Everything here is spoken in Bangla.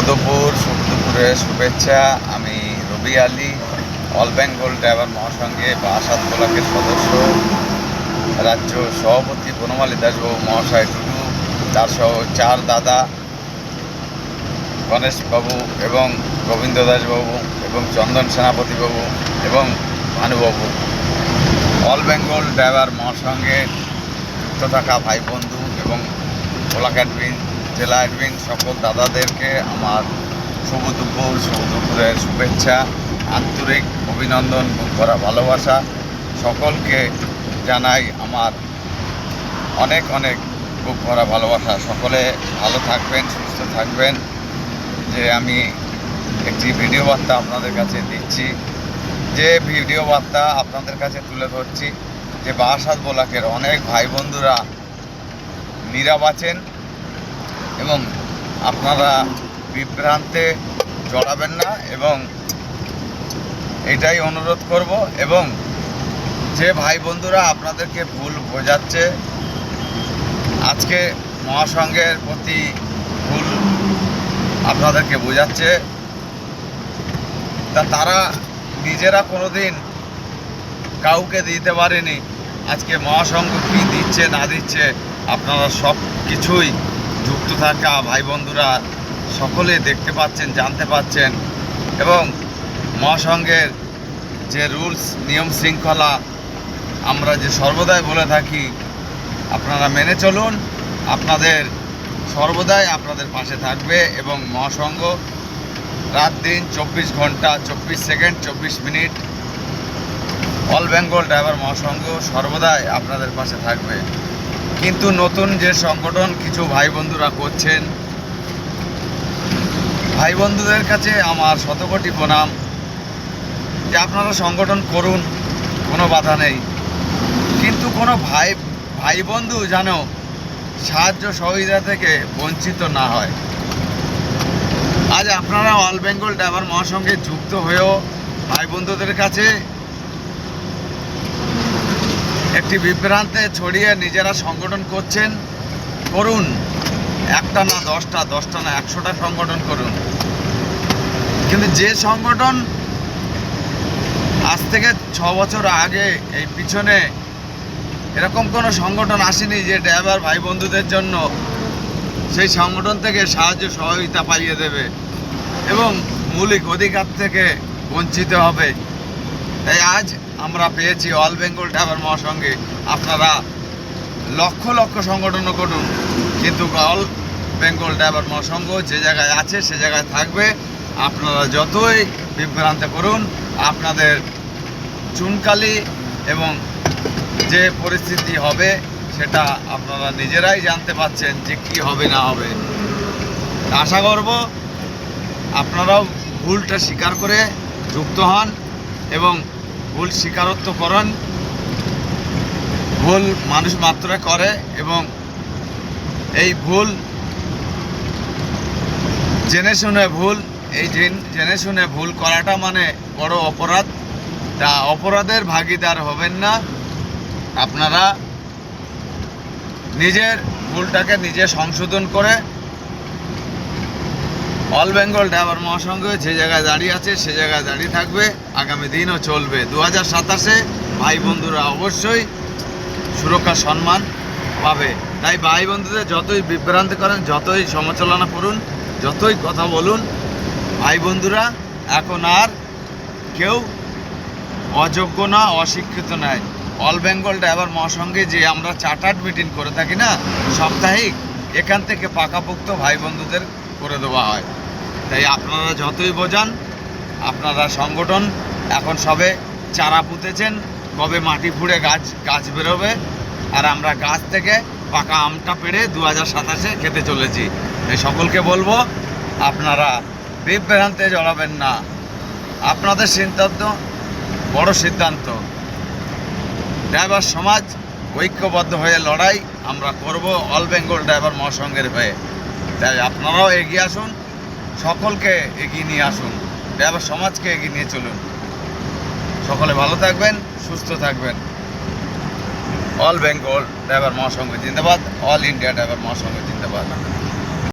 শুভ দুপুরে শুভেচ্ছা। আমি রবি আলী, অল বেঙ্গল ড্রাইভার মহাসংঘে বারাসাত ব্লকের সদস্য, রাজ্য সভাপতি বনমালী দাসবাবু মহাশয় টুডু, তার সহ চার দাদা গণেশবাবু এবং গোবিন্দ দাসবাবু এবং চন্দন সেনাপতিবাবু এবং ভানুবাবু, অল বেঙ্গল ড্রাইভার মহাসংঘে যুক্ত থাকা ভাই বন্ধু এবং ব্লক অ্যাডমিন, জেলা অ্যাডমিন সকল দাদাদেরকে আমার শুভ দুপুরের শুভেচ্ছা, আন্তরিক অভিনন্দন, বুক ভরা ভালোবাসা। সকলকে জানাই আমার অনেক অনেক বুক ভরা ভালোবাসা। সকলে ভালো থাকবেন, সুস্থ থাকবেন। যে আমি একটি ভিডিও বার্তা আপনাদের কাছে দিচ্ছি, যে ভিডিও বার্তা আপনাদের কাছে তুলে ধরছি, যে বারাসাত ব্লকের অনেক ভাই বন্ধুরা নীরব আছেন এবং আপনারা বিভ্রান্তে জড়াবেন না, এবং এটাই অনুরোধ করব। এবং যে ভাই বন্ধুরা আপনাদেরকে ভুল বোঝাচ্ছে, আজকে মহাসংঘের প্রতি ভুল আপনাদেরকে বোঝাচ্ছে, তারা নিজেরা কোনোদিন কাউকে দিতে পারেনি। আজকে মহাসংঘ কী দিচ্ছে না দিচ্ছে আপনারা সব কিছুই যুক্ত থাকা ভাই বন্ধুরা সকলে দেখতে পাচ্ছেন, জানতে পাচ্ছেন। এবং মহাসংঘের যে রুলস, নিয়ম শৃঙ্খলা আমরা যে সর্বদাই বলে থাকি, আপনারা মেনে চলুন। আপনাদের সর্বদাই আপনাদের পাশে থাকবে এবং মহাসংঘ রাত দিন 24 ঘন্টা 24 second 24 minute all Bengal driver মহাসংঘ সর্বদাই আপনাদের পাশে থাকবে। কিন্তু নতুন যে সংগঠন কিছু ভাই বন্ধুরা করছেন, ভাই বন্ধুদের কাছে আমার শতকোটি প্রণাম, যে আপনারা সংগঠন করুন, কোনো বাধা নেই, কিন্তু কোনো ভাই বন্ধু যেন সাহায্য সহযোগিতা থেকে বঞ্চিত না হয়। আজ আপনারা অল বেঙ্গল ড্রাইভার মহাসংঘে যুক্ত হয়েও ভাই বন্ধুদের কাছে একটি বিভ্রান্তে ছড়িয়ে নিজেরা সংগঠন করছেন। করুন, একটা না 10টা, 10টা না 100টা সংগঠন করুন, কিন্তু যে সংগঠন আজ থেকে 6 বছর আগে এই পিছনে এরকম কোনো সংগঠন আসেনি যে ড্রাইভার ভাই বন্ধুদের জন্য সেই সংগঠন থেকে সাহায্য সহযোগিতা পাইয়ে দেবে এবং মৌলিক অধিকার থেকে বঞ্চিত হবে। তাই আজ আমরা পেয়েছি অল বেঙ্গল ড্রাইভার মহাসংঘে। আপনারা লক্ষ লক্ষ সংগঠনও করুন, কিন্তু অল বেঙ্গল ড্রাইভার মহাসংঘ যে জায়গায় আছে সে জায়গায় থাকবে। আপনারা যতই বিভ্রান্ত করুন, আপনাদের চুনকালি এবং যে পরিস্থিতি হবে সেটা আপনারা নিজেরাই জানতে পাচ্ছেন যে কি হবে না হবে। আশা করব আপনারাও ভুলটা স্বীকার করে যুক্ত হন এবং ভুল স্বীকারোক্ত করেন। ভুল মানুষ মাত্র করে এবং এই ভুল জেনে শুনে ভুল করাটা মানে বড় অপরাধ। তা অপরাধের ভাগীদার হবেন না। আপনারা নিজের ভুলটাকে নিজে সংশোধন করে অল বেঙ্গল ড্রাইভার মহাসংঘ যে জায়গায় দাঁড়িয়ে আছে সে জায়গায় দাঁড়িয়ে থাকবে, আগামী দিনও চলবে। 2027-এ ভাই বন্ধুরা অবশ্যই সুরক্ষা সম্মান পাবে। তাই ভাই বন্ধুদের যতই বিভ্রান্ত করেন, যতই সমালোচনা করুন, যতই কথা বলুন, ভাই বন্ধুরা এখন আর কেউ অযোগ্য না, অশিক্ষিত নয়। অল বেঙ্গল ড্রাইভার মহাসংঘে যে আমরা চার্টার্ড মিটিং করে থাকি না সাপ্তাহিক, এখান থেকে পাকাপোক্ত ভাই বন্ধুদের করে দেওয়া হয়। তাই আপনারা যতই বোঝান, আপনারা সংগঠন এখন সবে চারা পুঁতেছেন, কবে মাটি ফুঁড়ে গাছ বেরোবে, আর আমরা গাছ থেকে পাকা আমটা পেড়ে 2027-এ খেতে চলেছি। এই সকলকে বলবো আপনারা বিভ্রান্তে জড়াবেন না। আপনাদের সিদ্ধান্ত বড় সিদ্ধান্ত। ড্রাইভার সমাজ ঐক্যবদ্ধ হয়ে লড়াই আমরা করব অল বেঙ্গল ড্রাইভার মহাসংঘের হয়ে। তাই আপনারাও এগিয়ে আসুন, সকলকে এগিয়ে নিয়ে আসুন, ড্রাইভার সমাজকে এগিয়ে নিয়ে চলুন। সকলে ভালো থাকবেন, সুস্থ থাকবেন। অল বেঙ্গল ড্রাইভার মহাসংঘ জিন্দাবাদ, অল ইন্ডিয়া ড্রাইভার মহাসংঘ জিন্দাবাদ।